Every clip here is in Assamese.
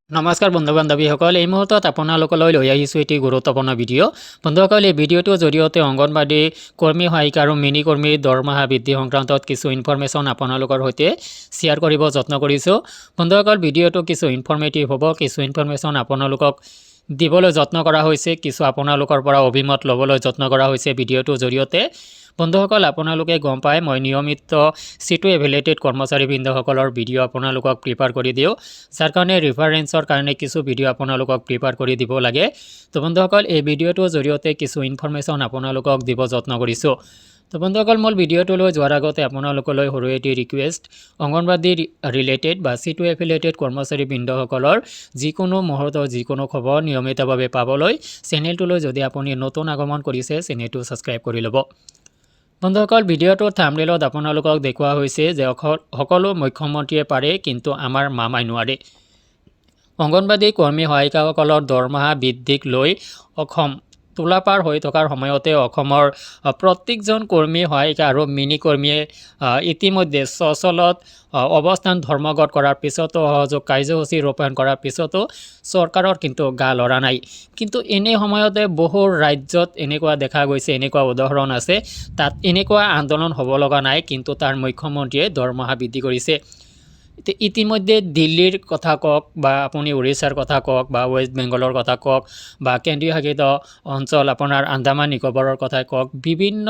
নমস্কাৰ বন্ধু বান্ধৱীসকল, এই মুহূৰ্তত আপোনালোকলৈ লৈ আহিছোঁ এটি গুৰুত্বপূৰ্ণ ভিডিঅ'। বন্ধুসকল, এই ভিডিঅ'টোৰ জৰিয়তে অংগনবাড়ী কৰ্মী সহায়িকা আৰু মিনি কৰ্মীৰ দৰমহা বৃদ্ধি সংক্ৰান্তত কিছু ইনফৰমেশ্যন আপোনালোকৰ সৈতে শ্বেয়াৰ কৰিব যত্ন কৰিছোঁ। বন্ধুসকল, ভিডিঅ'টো কিছু ইনফৰ্মেটিভ হ'ব, কিছু ইনফৰমেশ্যন আপোনালোকক দিবলৈ যত্ন কৰা হৈছে, কিছু আপোনালোকৰ পৰা অভিমত ল'বলৈ যত্ন কৰা হৈছে ভিডিঅ'টোৰ জৰিয়তে। বন্ধুসকল, আপোনালোকে গম পায় মই নিয়মিত C2 এভিলেটেড কৰ্মচাৰীবৃন্দসকলৰ ভিডিঅ' আপোনালোকক প্ৰিপেয়াৰ কৰি দিওঁ, যাৰ কাৰণে ৰেফাৰেঞ্চৰ কাৰণে কিছু ভিডিঅ' আপোনালোকক প্ৰিপেয়াৰ কৰি দিব লাগে। তো বন্ধুসকল, এই ভিডিঅ'টোৰ জৰিয়তে কিছু ইনফৰমেশ্যন আপোনালোকক দিব যত্ন কৰিছোঁ। তো বন্ধুসকল, মূল ভিডিঅ'টোলৈ যোৱাৰ আগতে আপোনালোকলৈ সৰু এটি ৰিকুৱেষ্ট, অংগনবাড়ী ৰিলেটেড বা C2 এফিলিয়েটেড কৰ্মচাৰীবৃন্দসকলৰ যিকোনো মুহূৰ্তৰ যিকোনো খবৰ নিয়মিতভাৱে পাবলৈ চেনেলটোলৈ যদি আপুনি নতুন আগমন কৰিছে, চেনেলটো ছাবস্ক্ৰাইব কৰি ল'ব। বন্ধুসকল, ভিডিঅ'টোৰ থাম্বনেইলত আপোনালোকক দেখুওৱা হৈছে যে সকলো মুখ্যমন্ত্ৰীয়ে পাৰে, কিন্তু আমাৰ মামাই নোৱাৰে। অংগনবাড়ী কৰ্মী সহায়িকাসকলৰ দৰমহা বৃদ্ধিক লৈ অসম তোলাপাৰ হৈ থকাৰ সময়তে অসমৰ প্ৰত্যেকজন কৰ্মী সহায়িকা আৰু মিনি কৰ্মীয়ে ইতিমধ্যে স্বচলত অৱস্থান ধৰ্মঘট কৰাৰ পিছতো, সহযোগ কাৰ্যসূচী ৰূপায়ণ কৰাৰ পিছতো চৰকাৰৰ কিন্তু গা লৰা নাই। কিন্তু এনে সময়তে বহু ৰাজ্যত এনেকুৱা দেখা গৈছে, এনেকুৱা উদাহৰণ আছে, তাত এনেকুৱা আন্দোলন হ'ব লগা নাই, কিন্তু তাৰ মুখ্যমন্ত্ৰীয়ে দৰমহা বৃদ্ধি কৰিছে। ইতিমধ্যে দিল্লীৰ কথা কওক বা আপুনি উৰিষ্যাৰ কথা কওক বা ৱেষ্ট বেংগলৰ কথা কওক বা কেন্দ্ৰীয় শাসিত অঞ্চল আপোনাৰ আন্দামান নিকোবৰৰ কথা কওক, বিভিন্ন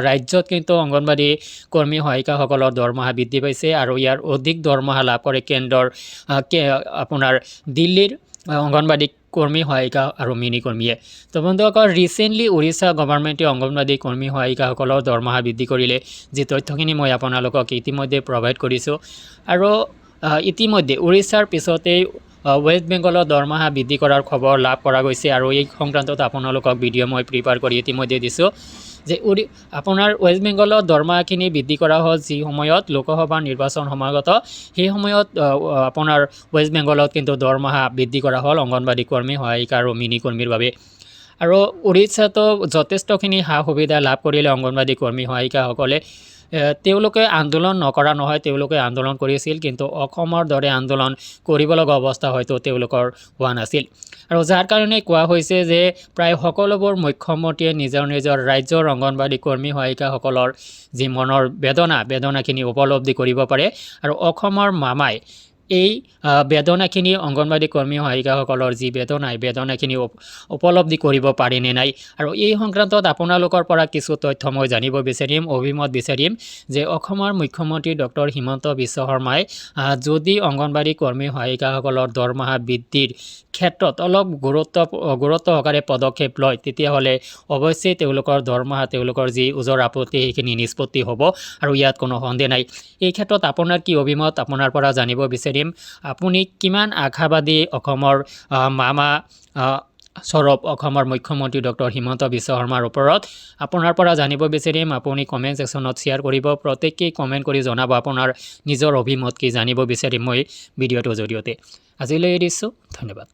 ৰাজ্যত কিন্তু অংগনবাড়ী কৰ্মী সহায়িকাসকলৰ দৰমহা বৃদ্ধি পাইছে আৰু ইয়াৰ অধিক দৰমহা লাভ কৰে কেন্দ্ৰৰ আপোনাৰ দিল্লীৰ অংগনবাড়ী কৰ্মী সহায়িকা আৰু মিনি কৰ্মীয়ে। তো বন্ধুসকল, ৰিচেণ্টলি উৰিষ্যা গভৰ্ণমেণ্টে অংগনবাড়ী কৰ্মী সহায়িকাসকলৰ দৰমহা বৃদ্ধি কৰিলে, যি তথ্যখিনি মই আপোনালোকক ইতিমধ্যে প্ৰভাইড কৰিছোঁ। আৰু ইতিমধ্যে উৰিষ্যাৰ পিছতেই ৱেষ্ট বেংগলৰ দৰমহা বৃদ্ধি কৰাৰ খবৰ লাভ কৰা গৈছে, আৰু এই সংক্ৰান্তত আপোনালোকক ভিডিঅ' মই প্ৰিপেয়াৰ কৰি ইতিমধ্যে দিছোঁ যে আপোনাৰ ৱেষ্ট বেংগলৰ দৰমহাখিনি বৃদ্ধি কৰা হ'ল যি সময়ত লোকসভা নিৰ্বাচন সমাগত, সেই সময়ত আপোনাৰ ৱেষ্ট বেংগলত কিন্তু দৰমহা বৃদ্ধি কৰা হ'ল অংগনবাড়ী কৰ্মী সহায়িকা আৰু মিনি কৰ্মীৰ বাবে। আৰু উৰিষ্যাতো যথেষ্টখিনি সা সুবিধা লাভ কৰিলে অংগনবাড়ী কৰ্মী সহায়িকাসকলে। তেওঁলোকে আন্দোলন নকৰা নহয়, তেওঁলোকে আন্দোলন কৰিছিল, কিন্তু অসমৰ দৰে আন্দোলন কৰিব লগা অৱস্থা হয়তো তেওঁলোকৰ হোৱা নাছিল। আৰু যাৰ কাৰণে কোৱা হৈছে যে প্ৰায় সকলোবোৰ মুখ্যমন্ত্ৰীয়ে নিজৰ নিজৰ ৰাজ্যৰ অংগনবাড়ী কৰ্মী সহায়িকাসকলৰ যি মনৰ বেদনাখিনি উপলব্ধি কৰিব পাৰে, আৰু অসমৰ মামাই এই বেদনাখিনি অংগনবাড়ী কৰ্মী সহায়িকাসকলৰ যি বেদনাখিনি উপলব্ধি কৰিব পাৰেনে নাই। আৰু এই সংক্ৰান্তত আপোনালোকৰ পৰা কিছু তথ্য মই জানিব বিচাৰিম, অভিমত বিচাৰিম যে অসমৰ মুখ্যমন্ত্ৰী ডক্টৰ হিমন্ত বিশ্ব শৰ্মাই যদি অংগনবাড়ী কৰ্মী সহায়িকাসকলৰ দৰমহা বৃদ্ধিৰ ক্ষেত্ৰত অলপ গুৰুত্ব সহকাৰে পদক্ষেপ লয়, তেতিয়াহ'লে অৱশ্যেই তেওঁলোকৰ দৰমহা, তেওঁলোকৰ যি ওজৰ আপত্তি, সেইখিনি নিষ্পত্তি হ'ব, আৰু ইয়াত কোনো সন্দেহ নাই। এই ক্ষেত্ৰত আপোনাৰ কি অভিমত আপোনাৰ পৰা জানিব বিচাৰিম। আপুনি কিমান আশাবাদী অসমৰ মামা স্বৰূপ অসমৰ মুখ্যমন্ত্ৰী ডক্টৰ হিমন্ত বিশ্ব শৰ্মাৰ ওপৰত, আপোনাৰ পৰা জানিব বিচাৰিম। আপুনি কমেণ্ট ছেকশ্যনত শ্বেয়াৰ কৰিব, প্ৰত্যেকেই কমেণ্ট কৰি জনাব আপোনাৰ নিজৰ অভিমত কি, জানিব বিচাৰিম মই ভিডিঅ'টোৰ জৰিয়তে। আজিলৈ এৰিছোঁ, ধন্যবাদ।